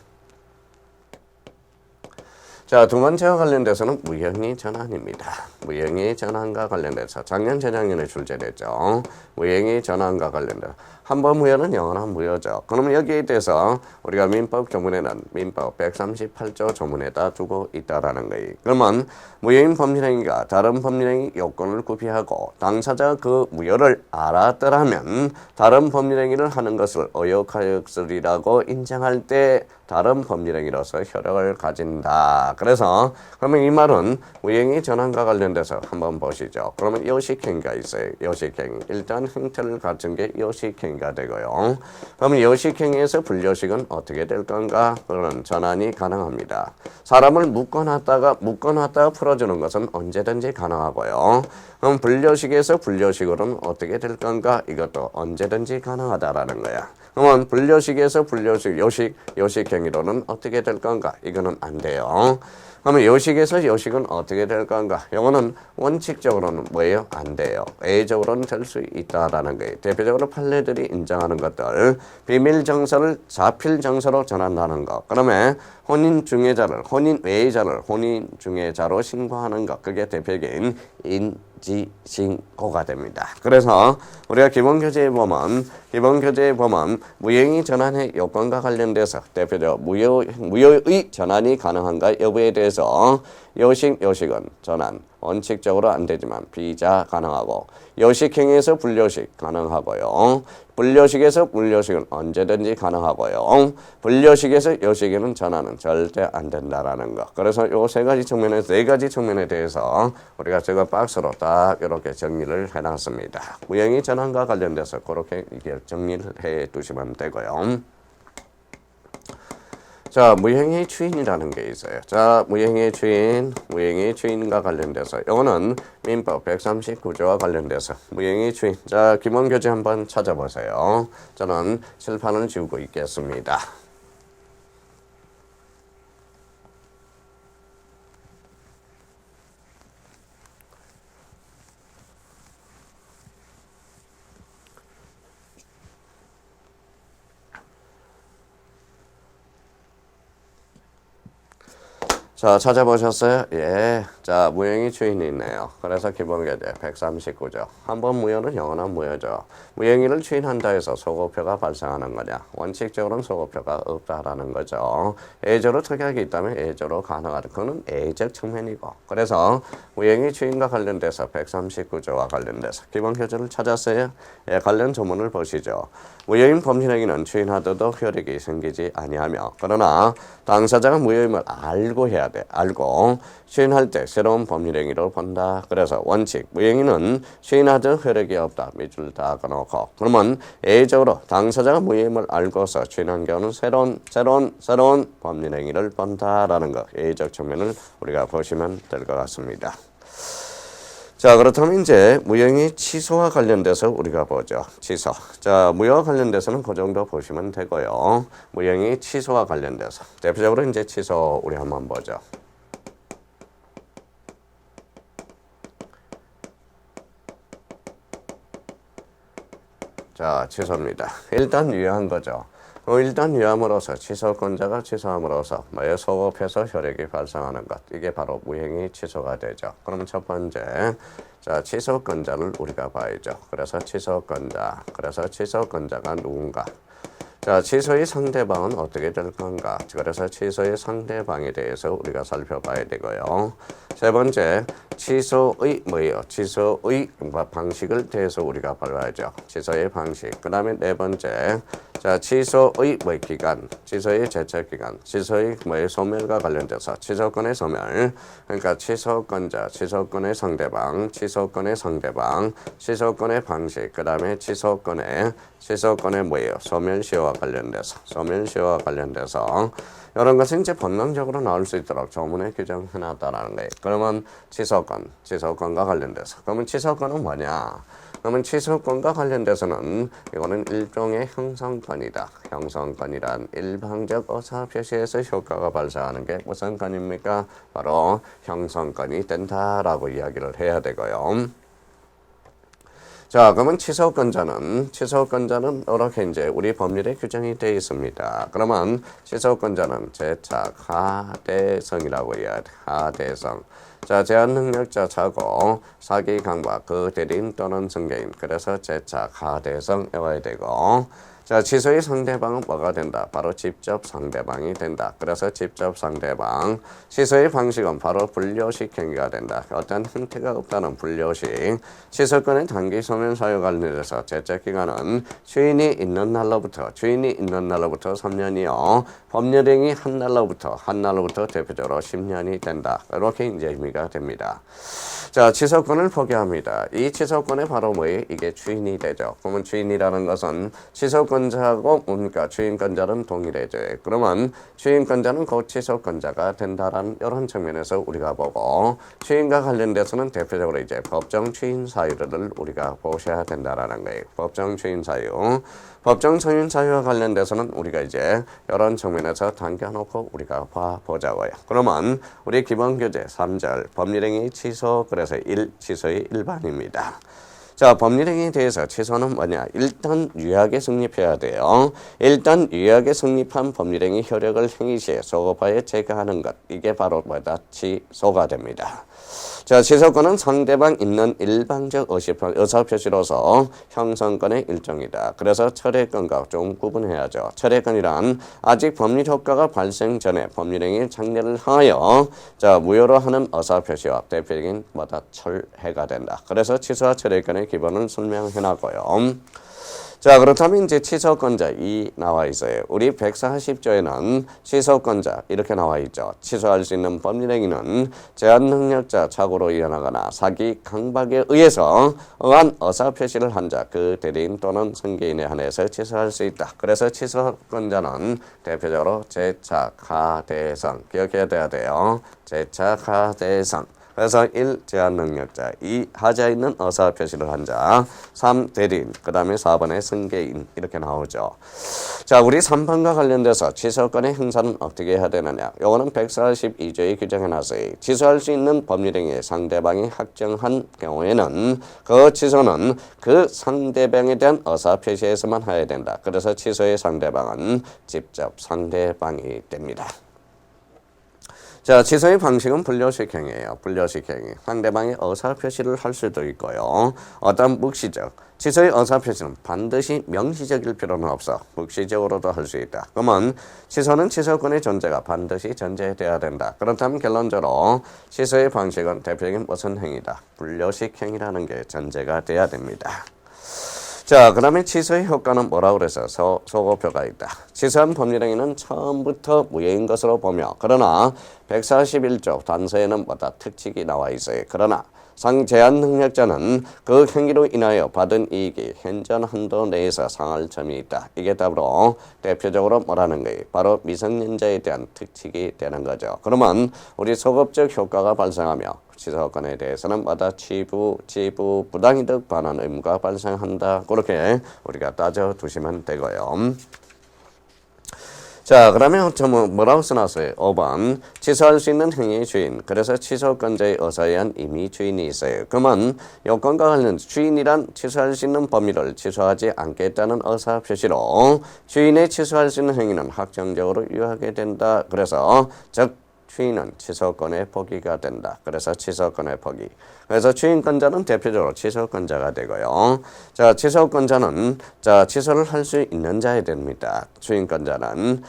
자, 두 번째와 관련돼서는 무형의 전환입니다. 무형의 전환과 관련돼서 작년, 재작년에 출제됐죠. 무형의 전환과 관련돼서 한 번 무효는 영원한 무효죠. 그러면 여기에 대해서 우리가 민법 조문에는 민법 138조 조문에다 두고 있다라는 거예요. 그러면 무효인 법률행위가 다른 법률행위 요건을 구비하고 당사자가 그 무효를 알았더라면 다른 법률행위를 하는 것을 의욕하였으리라고 인정할 때 다른 법률행위로서 효력을 가진다. 그래서 그러면 이 말은 무형의 전환과 관련돼서 한번 보시죠. 그러면 요식행위가 있어요. 요식행위. 일단 형태를 갖춘 게 요식행위가 되고요. 그러면 요식행위에서 불요식은 어떻게 될 건가? 그런 전환이 가능합니다. 사람을 묶어놨다가 풀어주는 것은 언제든지 가능하고요. 그럼 불요식에서 불요식으로는 어떻게 될 건가? 이것도 언제든지 가능하다라는 거야. 그러면 불요식에서 불요식, 요식 행위로는 어떻게 될 건가? 이거는 안 돼요. 그러면 요식에서 요식은 어떻게 될 건가? 이거는 원칙적으로는 뭐예요? 안 돼요. A적으로는 될 수 있다라는 거예요. 대표적으로 판례들이 인정하는 것들, 비밀 정서를 자필 정서로 전한다는 것. 그러면 혼인 중개자를, 혼인 외의자를 혼인 중개자로 신고하는 것. 그게 대표적인 인지신고가 됩니다. 그래서 우리가 기본 교재에 보면 무형의 전환의 요건과 관련돼서 대표적으로 무효의 전환이 가능한가 여부에 대해서 요식은 전환 원칙적으로 안 되지만 비자 가능하고 요식행위에서 불요식 가능하고요. 불요식에서 불요식은 언제든지 가능하고요. 불요식에서 요식에는 전환은 절대 안 된다라는 거. 그래서 요 네 가지 측면에 대해서 우리가 제가 박스로 딱 이렇게 정리를 해놨습니다. 무형의 전환과 관련돼서 그렇게 이게 정리를 해 두시면 되고요. 자, 무형의 추인이라는 게 있어요. 자, 무형의 추인과 관련돼서 이거는 민법 139조와 관련돼서 무형의 추인. 자, 기본 교재 한번 찾아보세요. 저는 칠판을 지우고 있겠습니다. 자, 찾아보셨어요? 예. 자, 무형이 주인이 있네요. 그래서 기본계제 139조. 한번 무효는 영원한 무효죠. 무형이를 주인한다 해서 소고표가 발생하는 거냐? 원칙적으로는 소고표가 없다라는 거죠. 예조로 특약이 있다면 예조로 가능하다. 그거는 예적 측면이고. 그래서 무형이 주인과 관련돼서 139조와 관련돼서 기본계제를 찾았어요. 예, 관련 조문을 보시죠. 무효인 법률행위는 주인하더도 효력이 생기지 아니하며 그러나 당사자가 무효임을 알고 해야 돼. 알고 주인할 때 새로운 법률행위로 본다. 그래서 원칙 무효행위는 주인하더 효력이 없다. 밑줄 다 그어놓고 그러면 예적으로 당사자가 무효임을 알고서 주인한 경우는 새로운 법률행위를 본다라는 거 예적 측면을 우리가 보시면 될 것 같습니다. 자, 그렇다면 이제 무형이 취소와 관련돼서 우리가 보죠. 취소. 자, 무효와 관련돼서는 그 정도 보시면 되고요. 무형이 취소와 관련돼서. 대표적으로 이제 취소 우리 한번 보죠. 자, 취소입니다. 일단 유효한 거죠. 일단 유효함으로써 취소권자가 취소함으로써 소급해서 효력이 발생하는 것. 이게 바로 무형이 취소가 되죠. 그럼 첫 번째, 자, 취소권자를 우리가 봐야죠. 그래서 취소권자가 누군가. 자, 취소의 상대방은 어떻게 될 건가? 그래서 취소의 상대방에 대해서 우리가 살펴봐야 되고요. 세 번째, 취소의 뭐예요? 취소의 방식을 대해서 우리가 봐야죠. 취소의 방식. 그 다음에 네 번째, 자, 취소의 기간, 취소의 제척 기간, 취소의 소멸과 관련돼서 취소권의 소멸, 그러니까 취소권자, 취소권의 상대방, 취소권의 방식, 그 다음에 취소권의 소멸 시효와 관련돼서 이런 것은 이제 본능적으로 나올 수 있도록 조문에 규정해놨다라는 거예요. 그러면 취소권과 관련돼서. 그러면 취소권은 뭐냐? 그러면 취소권과 관련돼서는 이거는 일종의 형성권이다. 형성권이란 일방적 의사표시에서 효과가 발생하는 게 무슨 건입니까? 바로 형성권이 된다라고 이야기를 해야 되고요. 자, 그러면 취소권자는 이렇게 이제 우리 법률에 규정이 되어 있습니다. 그러면 취소권자는 제착 하대성이라고 해야 돼. 하대성. 자, 제한능력자 차고 사기 강박 그 대리인 또는 승계인. 그래서 제착 하대성 외워야 되고. 자, 취소의 상대방은 뭐가 된다? 바로 직접 상대방이 된다. 그래서 직접 상대방. 취소의 방식은 바로 불려식 행위가 된다. 어떤 형태가 없다는 불려식. 취소권의 단기 소멸 사유 관련해서 제적 기간은 주인이 있는 날로부터 3년이요. 법률행위 한 날로부터 대표적으로 10년이 된다. 이렇게 이제 의미가 됩니다. 자, 취소권을 포기합니다. 이 취소권에 바로 뭐예요? 이게 주인이 되죠. 그러면 주인이라는 것은 취소권자하고 뭡니까? 주인권자는 동일해져. 그러면 주인권자는 곧 취소권자가 된다라는 이런 측면에서 우리가 보고 주인과 관련돼서는 대표적으로 이제 법정 주인 사유를 우리가 보셔야 된다라는 거예요. 법정 주인 사유. 법정 주인 사유와 관련돼서는 우리가 이제 이런 측면에서 당겨놓고 우리가 봐보자고요. 그러면 우리 기본교재 3절 법률행위 취소 그래서 취소의 일반입니다. 자, 법률행위에 대해서 취소는 뭐냐? 일단 유효하게 성립해야 돼요. 일단 유효하게 성립한 법률행위 효력을 행위 시에 소급하여 제거하는 것. 이게 바로 뭐다? 취소가 됩니다. 자, 취소권은 상대방 있는 일방적 의사표시로서 형성권의 일종이다. 그래서 철회권과 좀 구분해야죠. 철회권이란 아직 법률 효과가 발생 전에 법률행위 장려를 하여 자, 무효로 하는 의사표시와 대표적인 뭐다? 철회가 된다. 그래서 취소와 철회권의 기본을 설명해놨고요. 자, 그렇다면 이제 취소권자 이 나와 있어요. 우리 140조에는 취소권자 이렇게 나와 있죠. 취소할 수 있는 법률행위는 제한능력자 착오로 이어나거나 사기 강박에 의해서 의한 의사표시를 한 자, 그 대리인 또는 승계인에 한해서 취소할 수 있다. 그래서 취소권자는 대표적으로 제착하대성 기억해야 돼요. 제착하대성. 그래서 1. 제한능력자 2. 하자에 있는 의사표시를 한 자 3. 대리인 그 다음에 4번에 승계인 이렇게 나오죠. 자, 우리 3번과 관련돼서 취소권의 행사는 어떻게 해야 되느냐. 요거는 142조에 규정해놨어요. 취소할 수 있는 법률행위에 상대방이 확정한 경우에는 그 취소는 그 상대방에 대한 의사표시에서만 해야 된다. 그래서 취소의 상대방은 직접 상대방이 됩니다. 자, 취소의 방식은 불려식행이에요. 불려식행위. 상대방의 의사표시를 할 수도 있고요. 어떤 묵시적. 취소의 의사표시는 반드시 명시적일 필요는 없어. 묵시적으로도 할 수 있다. 그러면 취소는 취소권의 존재가 반드시 전제돼야 된다. 그렇다면 결론적으로 취소의 방식은 대표적인 무슨 행위다. 불려식행위라는 게 전제가 돼야 됩니다. 자, 그 다음에 취소의 효과는 뭐라고 그래서 소거표가 있다. 취소한 법률행위는 처음부터 무효인 것으로 보며 그러나 141조 단서에는 뭐다 특칙이 나와 있어요. 그러나 상제한 능력자는 그 행위로 인하여 받은 이익이 현존 한도 내에서 상할 점이 있다. 이게 답으로 대표적으로 뭐라는 거예요? 바로 미성년자에 대한 특칙이 되는 거죠. 그러면 우리 소급적 효과가 발생하며 취소권에 대해서는 마다 지부, 부당이득 반환 의무가 발생한다. 그렇게 우리가 따져두시면 되고요. 자, 그러면 뭐라고 써놨어요? 5번. 취소할 수 있는 행위의 주인. 그래서 취소권자의 의사에 의한 이미 주인이 있어요. 그러면 요건과 관련 주인이란 취소할 수 있는 범위를 취소하지 않겠다는 의사 표시로 주인의 취소할 수 있는 행위는 확정적으로 유효하게 된다. 그래서 즉 주인은 취소권의 포기가 된다. 그래서 취소권의 포기. 그래서 주인권자는 대표적으로 취소권자가 되고요. 자, 취소권자는 취소를 할 수 있는 자야 됩니다. 주인권자는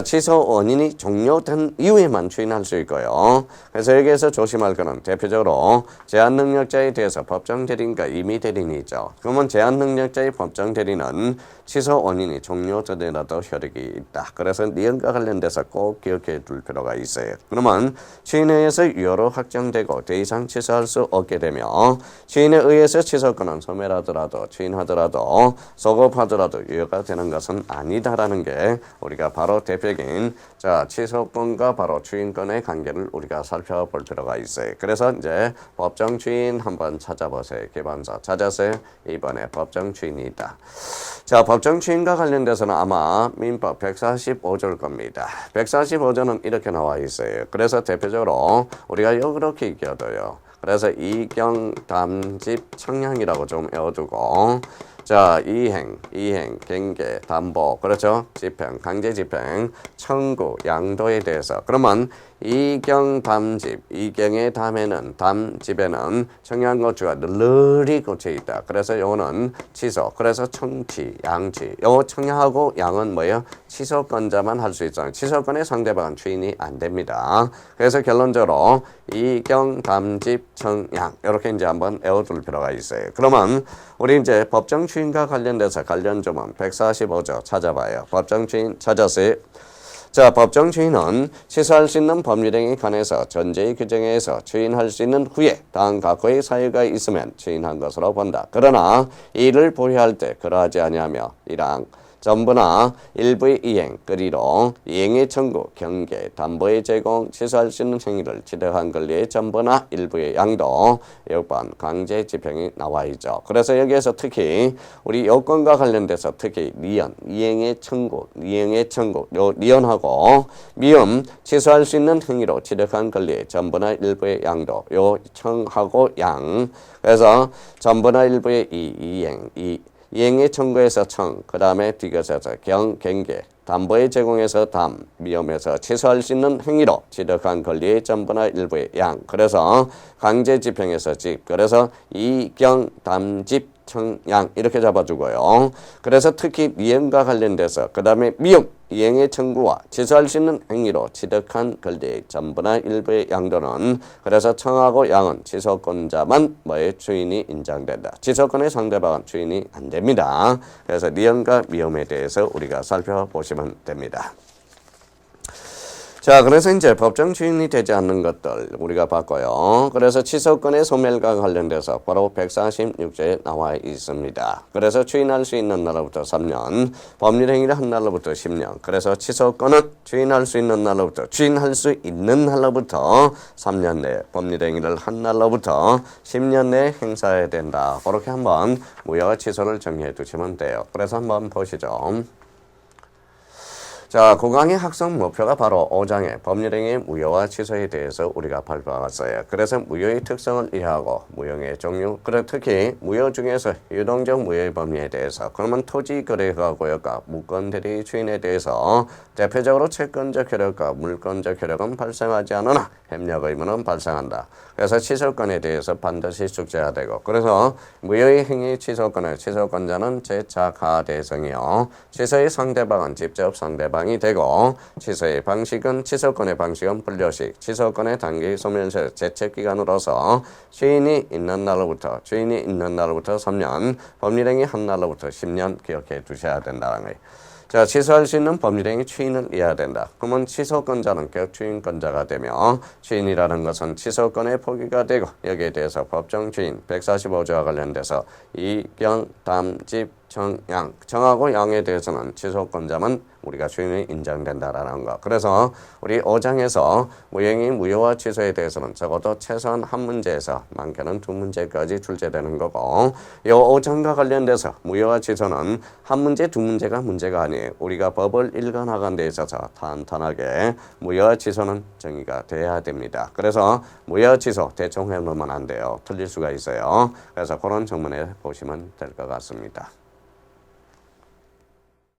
취소 원인이 종료된 이후에만 주인할 수 있고요. 그래서 여기에서 조심할 거는 대표적으로 제한 능력자에 대해서 법정 대리인과 임의 대리인이 있죠. 그러면 제한 능력자의 법정 대리는 취소 원인이 종료되더라도 효력이 있다. 그래서 이것과 관련돼서 꼭 기억해 둘 필요가 있어요. 그러면 주인에 의해서 유효로 확정되고 더 이상 취소할 수 없게 되며 주인에 의해서 취소권은 소멸하더라도 주인하더라도 소급하더라도 유효가 되는 것은 아니다라는 게 우리가 바로 대표적인 취소권과 바로 주인권의 관계를 우리가 살펴볼 필요가 있어요. 그래서 이제 법정 주인 한번 찾아보세요. 기반서 찾아서 이번에 법정 주인이 있다. 자, 법정 주인과 관련돼서는 아마 민법 145조일 겁니다. 145조는 이렇게 나와 있어요. 그래서 대표적으로 우리가 이렇게 익혀둬요. 그래서 이경, 담집, 청량이라고 좀 외워두고 자, 이행, 경계, 담보, 그렇죠? 집행, 강제 집행, 청구, 양도에 대해서. 그러면 이경, 담집, 이경의 담에는, 담집에는 청양고추가 널리 꽂혀 있다. 그래서 요거는 취소. 그래서 청취, 양취. 요 청양하고 양은 뭐예요? 취소권자만 할 수 있잖아요. 취소권의 상대방은 주인이 안 됩니다. 그래서 결론적으로 이경, 담집, 청양. 이렇게 이제 한번 외워둘 필요가 있어요. 그러면 우리 이제 법정 주인과 관련돼서 관련조문 145조 찾아봐요. 법정 주인 찾았어요. 자, 법정 주인은 취소할 수 있는 법률행위에 관해서 전제의 규정에 의해서 주인할 수 있는 후에 다음 각호의 사유가 있으면 주인한 것으로 본다. 그러나 이를 보유할 때 그러하지 아니하며 1항 전부나 일부의 이행, 그리로 이행의 청구, 경계, 담보의 제공, 취소할 수 있는 행위를 지득한 권리의 전부나 일부의 양도, 6번 강제 집행이 나와 있죠. 그래서 여기에서 특히 우리 요건과 관련돼서 특히 리언, 이행의 청구, 요 리언하고 미음, 취소할 수 있는 행위로 지득한 권리의 전부나 일부의 양도, 요 청하고 양. 그래서 전부나 일부의 이행의 청구에서 청, 그 다음에 디귿에서 경계, 담보의 제공에서 담, 미음에서 취소할 수 있는 행위로 지득한 권리의 전부나 일부의 양. 그래서 강제 집행에서 집, 그래서 이경, 담, 집, 청, 양 이렇게 잡아주고요. 그래서 특히 미행과 관련돼서 그 다음에 미음, 이행의 청구와 취소할 수 있는 행위로 취득한 권리의 전부나 일부의 양도는 그래서 청하고 양은 취소권자만 뭐의 주인이 인정된다. 취소권의 상대방은 주인이 안 됩니다. 그래서 리언과 미음에 대해서 우리가 살펴보시면 됩니다. 자, 그래서 이제 법정 주인이 되지 않는 것들 우리가 봤고요. 그래서 취소권의 소멸과 관련돼서 바로 146조에 나와 있습니다. 그래서 주인할 수 있는 날로부터 3년, 법률행위를 한 날로부터 10년. 그래서 취소권은 주인할 수 있는 날로부터 3년 내에, 법률행위를 한 날로부터 10년 내에 행사해야 된다. 그렇게 한번 무효 취소를 정리해 두시면 돼요. 그래서 한번 보시죠. 자, 9강의 학습 목표가 바로 5장의 법률행위 무효와 취소에 대해서 우리가 발표했어요. 그래서 무효의 특성을 이해하고 무효의 종류, 그리고 특히 무효 중에서 유동적 무효의 범위에 대해서 그러면 토지 거래가 고여가 무권 대리 주인에 대해서 대표적으로 채권적 효력과 물권적 효력은 발생하지 않으나 협력 의무는 발생한다. 그래서 취소권에 대해서 반드시 숙지해야 되고 그래서 무효의 행위 취소권의 취소권자는 제4가 대상이요. 취소의 상대방은 직접 상대방이 되고 취소의 방식은 취소권의 방식은 분류식, 취소권의 단기 소멸시 제책기간으로서 주인이 있는 날로부터 3년, 법률행위 한 날로부터 10년 기억해 두셔야 된다는 거예요. 자, 취소할 수 있는 법률행위 추인을 이해해야 된다. 그러면 취소권자는 격추인권자가 되며 추인이라는 것은 취소권의 포기가 되고 여기에 대해서 법정 추인 145조와 관련돼서 이경, 담, 집, 정, 양, 정하고 양에 대해서는 취소권자만 우리가 주인이 인정된다라는 거. 그래서 우리 5장에서 무효행위 무효와 취소에 대해서는 적어도 최소한 한 문제에서 많게는 두 문제까지 출제되는 거고 이 5장과 관련돼서 무효와 취소는 한 문제, 두 문제가 문제가 아니에요. 우리가 법을 읽어나간 데 있어서 탄탄하게 무효와 취소는 정의가 돼야 됩니다. 그래서 무효와 취소 대충 해놓으면 안 돼요. 틀릴 수가 있어요. 그래서 그런 정문에 보시면 될 것 같습니다.